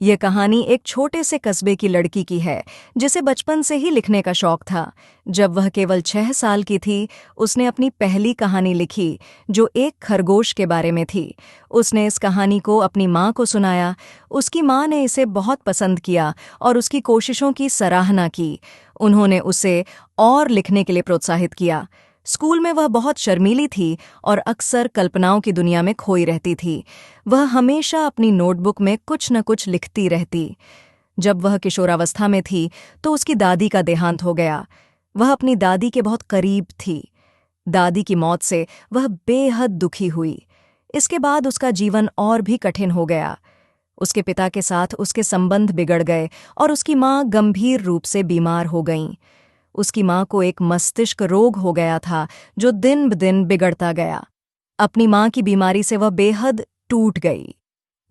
ये कहानी एक छोटे से कस्बे की लड़की की है जिसे बचपन से ही लिखने का शौक था। जब वह केवल 6 साल की थी, उसने अपनी पहली कहानी लिखी, जो एक खरगोश के बारे में थी। उसने इस कहानी को अपनी माँ को सुनाया। उसकी माँ ने इसे बहुत पसंद किया और उसकी कोशिशों की सराहना की। उन्होंने उसे और लिखने के लिए प्रोत्साहित किया। स्कूल में वह बहुत शर्मीली थी और अक्सर कल्पनाओं की दुनिया में खोई रहती थी। वह हमेशा अपनी नोटबुक में कुछ न कुछ लिखती रहती। जब वह किशोरावस्था में थी तो उसकी दादी का देहांत हो गया। वह अपनी दादी के बहुत करीब थी। दादी की मौत से वह बेहद दुखी हुई। इसके बाद उसका जीवन और भी कठिन हो गया। उसके पिता के साथ उसके संबंध बिगड़ गए और उसकी माँ गंभीर रूप से बीमार हो गईं। उसकी माँ को एक मस्तिष्क रोग हो गया था जो दिन ब दिन बिगड़ता गया। अपनी माँ की बीमारी से वह बेहद टूट गई।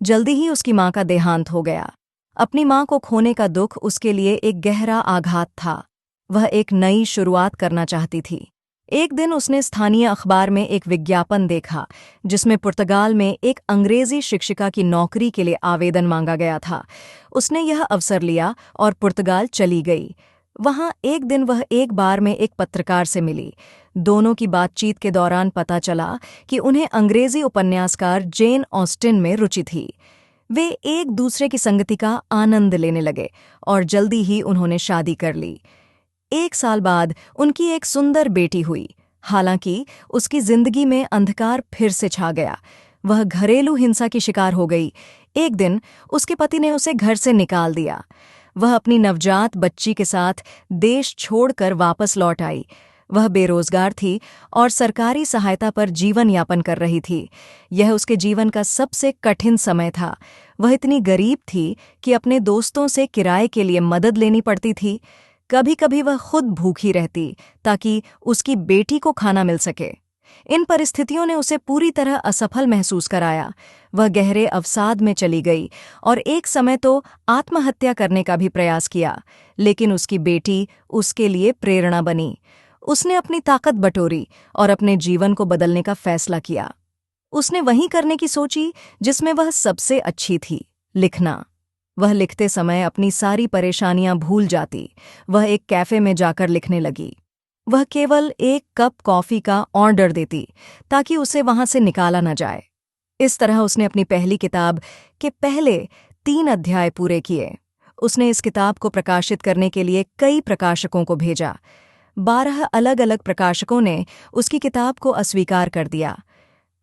जल्दी ही उसकी माँ का देहांत हो गया। अपनी माँ को खोने का दुख उसके लिए एक गहरा आघात था। वह एक नई शुरुआत करना चाहती थी। एक दिन उसने स्थानीय अखबार में एक विज्ञापन देखा जिसमें पुर्तगाल में एक अंग्रेजी शिक्षिका की नौकरी के लिए आवेदन मांगा गया था। उसने यह अवसर लिया और पुर्तगाल चली गई। वहां एक दिन वह एक बार में एक पत्रकार से मिली। दोनों की बातचीत के दौरान पता चला कि उन्हें अंग्रेजी उपन्यासकार जेन ऑस्टिन में रुचि थी। वे एक दूसरे की संगति का आनंद लेने लगे और जल्दी ही उन्होंने शादी कर ली। 1 साल बाद उनकी एक सुंदर बेटी हुई। हालांकि उसकी जिंदगी में अंधकार फिर से छा गया। वह घरेलू हिंसा की शिकार हो गई। एक दिन उसके पति ने उसे घर से निकाल दिया। वह अपनी नवजात बच्ची के साथ देश छोड़कर वापस लौट आई। वह बेरोजगार थी और सरकारी सहायता पर जीवन यापन कर रही थी। यह उसके जीवन का सबसे कठिन समय था। वह इतनी गरीब थी कि अपने दोस्तों से किराए के लिए मदद लेनी पड़ती थी। कभी-कभी वह खुद भूखी रहती ताकि उसकी बेटी को खाना मिल सके। इन परिस्थितियों ने उसे पूरी तरह असफल महसूस कराया। वह गहरे अवसाद में चली गई और एक समय तो आत्महत्या करने का भी प्रयास किया, लेकिन उसकी बेटी उसके लिए प्रेरणा बनी। उसने अपनी ताकत बटोरी और अपने जीवन को बदलने का फैसला किया। उसने वही करने की सोची जिसमें वह सबसे अच्छी थी, लिखना। वह लिखते समय अपनी सारी परेशानियां भूल जाती। वह एक कैफे में जाकर लिखने लगी। वह केवल एक कप कॉफी का ऑर्डर देती ताकि उसे वहां से निकाला न जाए। इस तरह उसने अपनी पहली किताब के पहले 3 अध्याय पूरे किए। उसने इस किताब को प्रकाशित करने के लिए कई प्रकाशकों को भेजा। 12 अलग-अलग प्रकाशकों ने उसकी किताब को अस्वीकार कर दिया।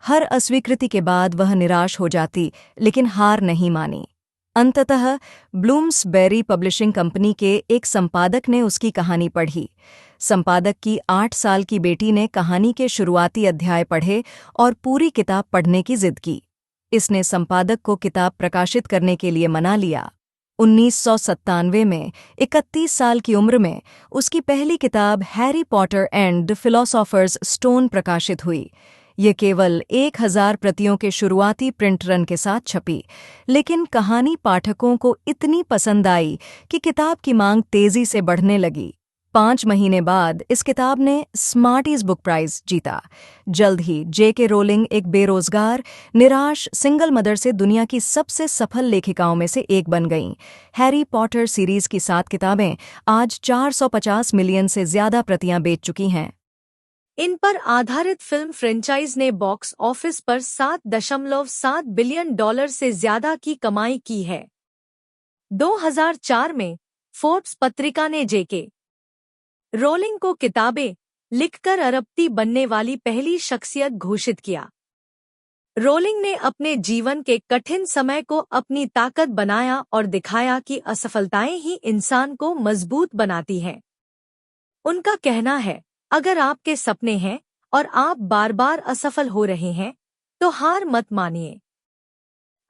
हर अस्वीकृति के बाद वह निराश हो जाती, लेकिन हार नहीं मानी। अंततः ब्लूम्सबेरी पब्लिशिंग कंपनी के एक संपादक ने उसकी कहानी पढ़ी। संपादक की 8 साल की बेटी ने कहानी के शुरुआती अध्याय पढ़े और पूरी किताब पढ़ने की जिद की। इसने संपादक को किताब प्रकाशित करने के लिए मना लिया। 1997 में 31 साल की उम्र में उसकी पहली किताब Harry Potter and the philosopher's stone प्रकाशित हुई। ये केवल 1000 प्रतियों के शुरुआती प्रिंट रन के साथ छपी, लेकिन कहानी पाठकों को इतनी पसंद आई कि किताब की मांग तेजी से बढ़ने लगी। 5 महीने बाद इस किताब ने स्मार्टीज बुक प्राइज जीता। जल्द ही J.K. रोलिंग एक बेरोजगार, निराश सिंगल मदर से दुनिया की सबसे सफल लेखिकाओं में से एक बन गईं। हैरी पॉटर सीरीज की 7 किताबें आज 450 मिलियन से ज्यादा प्रतियां बेच चुकी हैं। इन पर आधारित फिल्म फ्रेंचाइज ने बॉक्स ऑफिस पर $7.7 बिलियन से ज्यादा की कमाई की है। 2004 में फोर्ब्स पत्रिका ने J.K. रोलिंग को किताबें लिखकर अरबपति बनने वाली पहली शख्सियत घोषित किया। रोलिंग ने अपने जीवन के कठिन समय को अपनी ताकत बनाया और दिखाया कि असफलताएं ही इंसान को मजबूत बनाती हैं। उनका कहना है, अगर आपके सपने हैं और आप बार बार असफल हो रहे हैं, तो हार मत मानिए।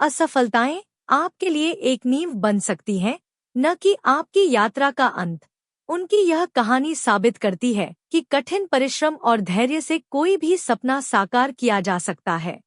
असफलताएं आपके लिए एक नींव बन सकती हैं, न कि आपकी यात्रा का अंत। उनकी यह कहानी साबित करती है कि कठिन परिश्रम और धैर्य से कोई भी सपना साकार किया जा सकता है।